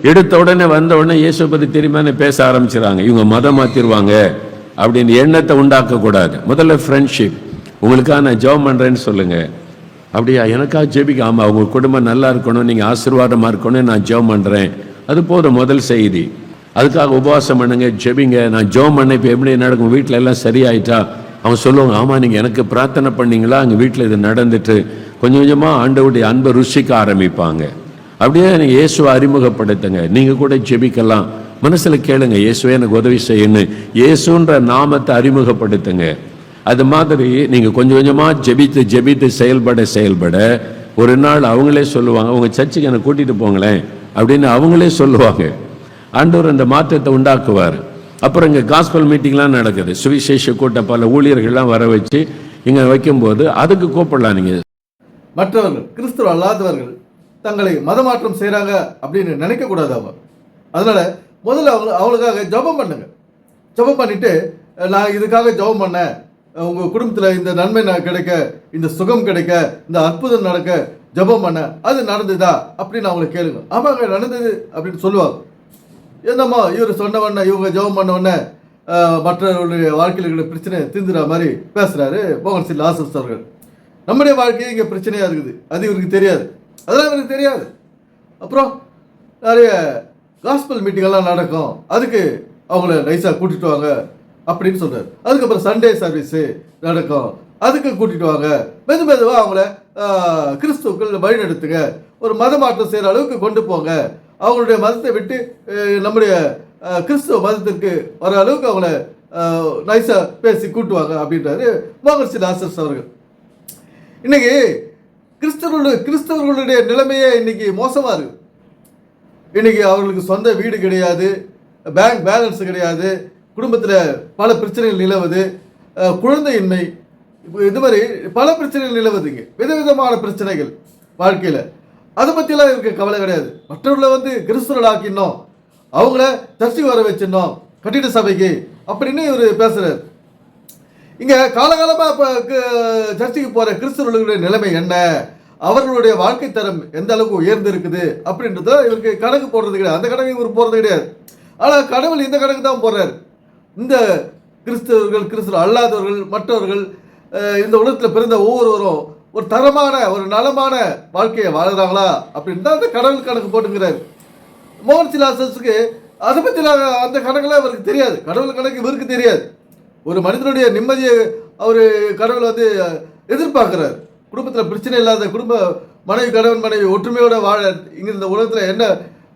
எடுத்த உடனே வந்த உடனே இயேசு பற்றி தெரியுமான்னு பேச ஆரம்பிச்சிடறாங்க. இவங்க மதம் மாற்றிடுவாங்க அப்படின்னு எண்ணத்தை உண்டாக்கக்கூடாது. முதல்ல ஃப்ரெண்ட்ஷிப். உங்களுக்காக நான் ஜெபம் பண்ணுறேன்னு சொல்லுங்கள். அப்படியா, எனக்காக ஜெபிக்க? ஆமாம், அவங்க குடும்பம் நல்லா இருக்கணும், நீங்கள் ஆசீர்வாதமாக இருக்கணும், நான் ஜெபம் பண்ணுறேன். அது போதும் முதல் செய்தி. அதுக்காக உபவாசம் பண்ணுங்க, ஜெபிங்க. நான் ஜெபம் பண்ண இப்போ எப்படி நடக்கும், வீட்டில் எல்லாம் சரியாயிட்டா? அவங்க சொல்லுவாங்க, ஆமாம் நீங்கள் எனக்கு பிரார்த்தனை பண்ணீங்களா, அங்கே வீட்டில் இது நடந்துட்டு கொஞ்சம் கொஞ்சமாக ஆண்டவருடைய அன்பை ருசிக்க ஆரம்பிப்பாங்க. அப்படியே நீங்கள் இயேசுவை அறிமுகப்படுத்துங்க. நீங்கள் கூட ஜெபிக்கலாம். மனசில் கேளுங்க, இயேசுவே எனக்கு உதவி செய்யணும், இயேசுன்ற நாமத்தை அறிமுகப்படுத்துங்க. அது மாதிரி நீங்கள் கொஞ்சம் கொஞ்சமாக ஜெபித்து ஜெபித்து செயல்பட ஒரு நாள் அவங்களே சொல்லுவாங்க, உங்கள் சர்ச்சுக்கு என்னை கூட்டிகிட்டு போங்களேன் அப்படின்னு அவங்களே சொல்லுவாங்க. ஆண்டவர் அந்த மாற்றத்தை உண்டாக்குவார். அப்புறம் இங்கே காஸ்பல் மீட்டிங்லாம் நடக்குது. சுவிசேஷ கூட்டம் பல ஊழியர்கள்லாம் வர வச்சு இங்கே வைக்கும்போது அதுக்கு கூப்பிடலாம். நீங்கள் மற்றவர்கள் கிறிஸ்துவ அல்லாதவர்கள் தங்களை மதமாற்றம் செய்கிறாங்க அப்படின்னு நினைக்கக்கூடாது. அவங்க அதனால் முதல்ல அவங்களுக்காக ஜெபம் பண்ணுங்க. ஜெபம் பண்ணிவிட்டு, நான் இதுக்காக ஜெபம் பண்ணேன், உங்கள் குடும்பத்தில் இந்த நன்மை கிடைக்க, இந்த சுகம் கிடைக்க, இந்த அற்புதம் நடக்க ஜெபம் பண்ண, அது நடந்ததா அப்படின்னு அவங்களை கேளுங்க. ஆமாங்க நடந்தது அப்படின்னு சொல்லுவாங்க. என்னம்மா இவர் சொன்ன உடனே, இவங்க ஜெபம் பண்ண உடனே மற்றவர்களுடைய வாழ்க்கையில் இருக்கிற பிரச்சனை தீர்ந்துற மாதிரி பேசுகிறாரு மோகன் சி லாசரஸ் அவர்கள். நம்முடைய வாழ்க்கையே இங்கே பிரச்சனையாக இருக்குது, அது இவருக்கு தெரியாது, அதெல்லாம் இவருக்கு தெரியாது. அப்புறம் நிறைய காஸ்பல் மீட்டிங்கெல்லாம் நடக்கும், அதுக்கு அவங்கள நைஸாக கூட்டிகிட்டு வாங்க அப்படின்னு சொல்கிறார். அதுக்கப்புறம் சண்டே சர்வீஸு நடக்கும், அதுக்கு கூட்டிகிட்டு வாங்க. மெதுவாக அவங்கள கிறிஸ்துவுக்குள் வழிநடத்துங்க, ஒரு மத மாற்றம் செய்கிற அளவுக்கு கொண்டு போங்க, அவங்களுடைய மதத்தை விட்டு நம்முடைய கிறிஸ்துவ மதத்திற்கு வர அளவுக்கு அவங்கள நைஸாக பேசி கூட்டுவாங்க அப்படின்றாரு மோகன் சி லாசரஸ் அவர்கள். இன்னைக்கு கிறிஸ்தவர்களுடைய நிலைமையே இன்னைக்கு மோசமாக இருக்குது. இன்னைக்கு அவர்களுக்கு சொந்த வீடு கிடையாது, பேங்க் பேலன்ஸ் கிடையாது, குடும்பத்தில் பல பிரச்சனைகள் நிலவுது, குழந்தையின்மை, இது மாதிரி பல பிரச்சனைகள் நிலவுதுங்க. விதவிதமான பிரச்சனைகள் வாழ்க்கையில். அதை பற்றியெல்லாம் இவருக்கு கவலை கிடையாது. மற்றவர்களை கிறிஸ்துவர்கள் ஆக்கினோம், அவங்கள சர்ச்சைக்கு வர வச்சிடணும், கட்டிட சபைக்கு அப்படின்னு இவர் பேசுகிறார். இங்கே காலகாலமாக இப்போ சர்ச்சைக்கு போகிற கிறிஸ்தவர்களுடைய நிலைமை என்ன, அவர்களுடைய வாழ்க்கை தரம் எந்த அளவுக்கு உயர்ந்து இருக்குது அப்படின்றத இவருக்கு கணக்கு போடுறது கிடையாது. அந்த கணக்கு இவர் போடுறது கிடையாது. ஆனால் கடவுள் இந்த கணக்கு தான் போடுறார். இந்த கிறிஸ்தவர்கள், கிறிஸ்தவ அல்லாதவர்கள், மற்றவர்கள், இந்த உலகத்தில் பிறந்த ஒவ்வொருவரும் ஒரு தரமான, ஒரு நலமான வாழ்க்கையை வாழ்கிறாங்களா அப்படின்னு தான் அந்த கடவுள் கணக்கு போட்டுங்கிறார். மோகன் சி லாசரஸுக்கு அதை பற்றிலாம் அந்த கணக்கெல்லாம் அவருக்கு தெரியாது, கடவுள் கணக்கு இவருக்கு தெரியாது. ஒரு மனிதனுடைய நிம்மதியை அவர் கடவுள் எதிர்பார்க்குறார். குடும்பத்தில் பிரச்சனை இல்லாத குடும்ப மனைவி, கணவன் மனைவி ஒற்றுமையோட வாழ இங்கே இந்த உலகத்தில் என்ன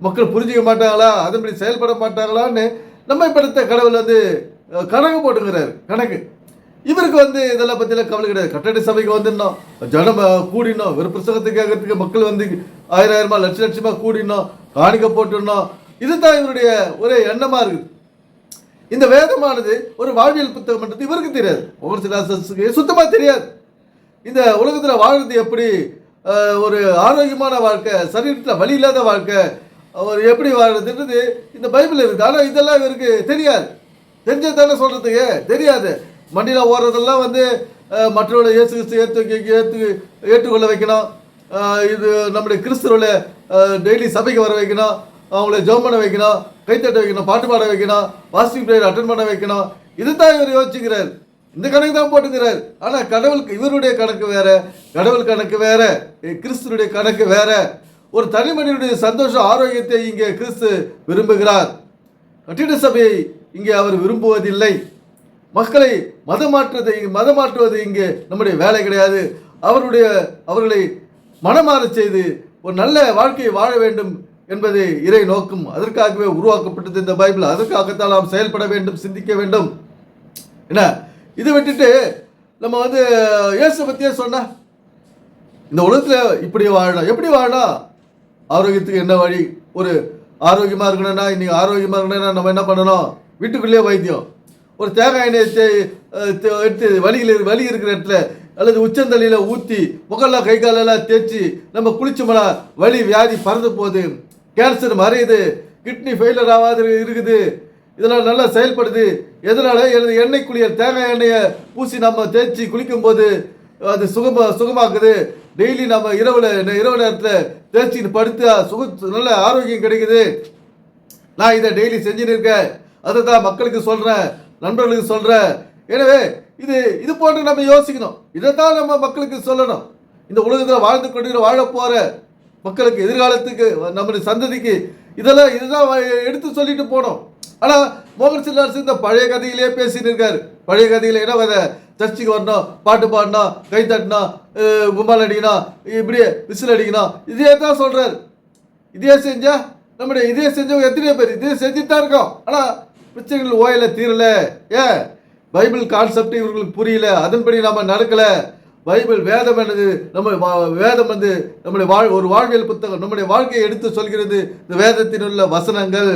மக்கள் புரிஞ்சிக்க மாட்டாங்களா, அதன்படி செயல்பட மாட்டாங்களான்னு நம்மை படுத்த கடவுள் கணக்கு போட்டுங்கிறார். கணக்கு இவருக்கு இதெல்லாம் பற்றிலாம் கவலை கிடையாது. கட்டட சபைக்கு வந்துடணும், ஜனம் கூடினோம், ஒரு புத்தகத்தை கேட்கறதுக்கு மக்கள் 1000 லட்சமாக கூடினோம், காணிக்க போட்டுடணும், இதுதான் இவருடைய ஒரே எண்ணமாக இருக்குது. இந்த வேதமானது ஒரு வாழ்வியல் புத்தகம் பண்ணுறது இவருக்கு தெரியாது, மோகன் சி லாசரஸுக்கு சுத்தமாக தெரியாது. இந்த உலகத்தில் வாழ்றது எப்படி, ஒரு ஆரோக்கியமான வாழ்க்கை, சரீரத்தில் வலி இல்லாத வாழ்க்கை, அவர் எப்படி வாழ்றதுன்றது இந்த பைபிள் இருக்குது. ஆனால் இதெல்லாம் இவருக்கு தெரியாது. தெரிஞ்சது தானே சொல்கிறதுக்கு தெரியாது. மண்டியில் ஓடுறதெல்லாம் மற்றவர்களை இயேசு கிறிஸ்து ஏற்றுக்கொள்ள வைக்கணும், இது நம்முடைய கிறிஸ்துவர்களை டெய்லி சபைக்கு வர வைக்கணும், அவங்கள ஜெபம் பண்ண வைக்கணும், கைத்தட்ட வைக்கணும், பாட்டு பாட வைக்கணும், வாசிங் ப்ரேயர் அட்டன் பண்ண வைக்கணும், இதுதான் இவர் யோசிச்சுக்கிறார். இந்த கணக்கு தான் போட்டுக்கிறார். ஆனால் கடவுளுக்கு இவருடைய கணக்கு வேற, கடவுள் கணக்கு வேற, கிறிஸ்துவனுடைய கணக்கு வேற. ஒரு தனி மனிதனுடைய சந்தோஷம், ஆரோக்கியத்தை இங்கே கிறிஸ்து விரும்புகிறார். கட்டிட சபையை இங்கே அவர் விரும்புவதில்லை. மக்களை மதம் மாற்றுவது இங்கே நம்முடைய வேலை கிடையாது. அவர்களை மனமாற செய்து ஒரு நல்ல வாழ்க்கையை வாழ வேண்டும் என்பது இறை நோக்கம். அதற்காகவே உருவாக்கப்பட்டது இந்த பைபிள். அதற்காகத்தான் நாம் செயல்பட வேண்டும், சிந்திக்க வேண்டும். என்ன இதை விட்டுட்டு நம்ம இயேசு பற்றியே சொன்னா, இந்த உலகத்தில் இப்படி வாழணும், எப்படி வாழணும், ஆரோக்கியத்துக்கு என்ன வழி, ஒரு ஆரோக்கியமாக இருக்கணும்னா, இன்னைக்கு ஆரோக்கியமாக இருக்கணும்னா நம்ம என்ன பண்ணணும், வீட்டுக்குள்ளேயே வைத்தியம், ஒரு தேங்காய் எண்ணெயை எடுத்து வலி இருக்கிற இடத்துல அல்லது உச்சந்தலையில் ஊற்றி முகெல்லாம் கை காலெல்லாம் தேய்ச்சி நம்ம குளிச்சோம்னா வலி வியாதி பறந்து போகுது, கேன்சர் மறையுது, கிட்னி ஃபெயிலியர் ஆகாது இருக்குது, இதெல்லாம் நல்லா செயல்படுது. எதனால? எண்ணெய் குளியல், தேங்காய் எண்ணெயை பூசி நம்ம தேய்ச்சி குளிக்கும் போது அது சுகமாக்குது. டெய்லி நம்ம இரவு நேரத்தில் தேய்ச்சி படுத்து நல்ல ஆரோக்கியம் கிடைக்குது. நான் இதை டெய்லி செஞ்சுன்னு இருக்கேன், அதை தான் மக்களுக்கு சொல்றேன், நண்பர்களுக்கு சொல்றேன். எனவே இது போன்று நம்ம யோசிக்கணும். இதைத்தான் நம்ம மக்களுக்கு சொல்லணும். இந்த உலகத்தில் வாழ்ந்து கொண்டு வாழ போற மக்களுக்கு, எதிர்காலத்துக்கு, நம்முடைய சந்ததிக்கு இதுதான் எடுத்து சொல்லிட்டு போனோம். ஆனா மோகன் சிங் இந்த பழைய கதையிலே பேசிட்டு இருக்காரு. பழைய கதையில என்ன கதை? சர்ச்சுக்கு வரணும், பாட்டு பாடணும், கை தட்டணும், கும்பால் அடிக்கணும், இப்படியே விசில் அடிக்கணும், இதே தான் சொல்றாரு. இதே செஞ்சா நம்முடைய இதே செஞ்சவங்க எத்தனையோ பேர் இதே செஞ்சுட்டு தான் இருக்கோம். ஆனா பிரச்சனைகள் ஓயல தீரல. ஏன்? பைபிள் கான்செப்ட் இவர்களுக்கு புரியல, அதன்படி நாம நடக்கல. பைபிள் வேதம் என்னது? வேதம் நம்முடைய ஒரு வாழ்வியல் புத்தகம், நம்முடைய வாழ்க்கையை எடுத்து சொல்கிறது. இந்த வேதத்தில் உள்ள வசனங்கள்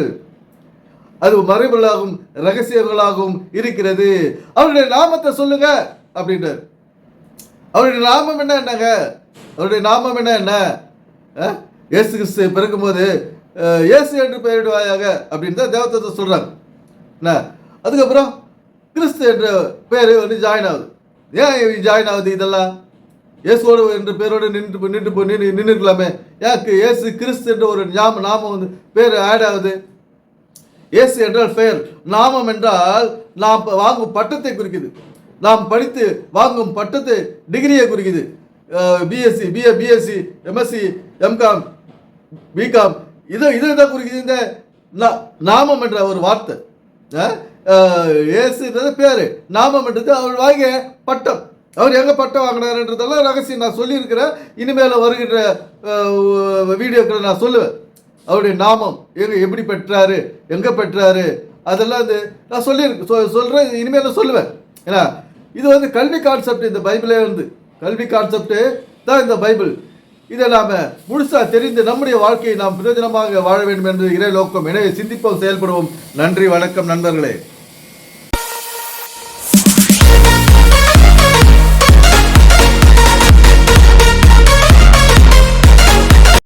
அது மறைபொருளாகவும் ரகசியங்களாகவும் இருக்கிறது. அவருடைய நாமத்தை சொல்லுங்க அப்படின்றார். அவருடைய நாமம் என்னங்க? அவருடைய நாமம் என்ன? இயேசு கிறிஸ்து பிறக்கும் போது இயேசு என்று பெயரிடுவாயாக அப்படின்னு தான் தேவதத்தை சொல்றாங்க. அதுக்கப்புறம் கிறிஸ்து என்ற பேர் வந்து ஜாயின் ஆகுது. ஏன் ஜாயின் ஆகுது? இதெல்லாம் இயேசுவோடு என்ற பேரோடு நின்று இருக்கலாமே. ஏன் இயேசு கிறிஸ்து என்ற ஒரு நாமம் வந்து பேர் ஆட் ஆகுது? இயேசு என்றால் பெயர், நாமம் என்றால் நாம் வாங்கும் பட்டத்தை குறிக்குது. நாம் படித்து வாங்கும் பட்டத்தை, டிகிரியை குறிக்குது. BSc, BA, BSc, MSc, MCom, BCom, இதை குறிக்குது இந்த நாமம் என்ற ஒரு வார்த்தை. இயேசுன்றது பேரு, நாமம் என்றது அவர் வாங்கிய பட்டம். அவர் எங்க பட்டம் வாங்கினார்ன்றதெல்லாம் ரகசியம் நான் சொல்லியிருக்கிறேன். இனிமேல் வருகின்ற வீடியோக்களை நான் சொல்லுவேன். அவருடைய நாமம் எப்படி பெற்றாரு, எங்க பெற்றாரு, அதெல்லாம் நான் சொல்றேன். இனிமேல் சொல்லுவேன். ஏன்னா இது வந்து கல்வி கான்செப்ட். இந்த பைபிளே வந்து கல்வி கான்செப்ட் தான் இந்த பைபிள். இதை நாம முழுசா தெரிந்து நம்முடைய வாழ்க்கையை நாம் பிரயோஜனமாக வாழ வேண்டும் என்று இறை நோக்கம். எனவே சிந்திப்போம், செயல்படுவோம். நன்றி, வணக்கம் நண்பர்களே.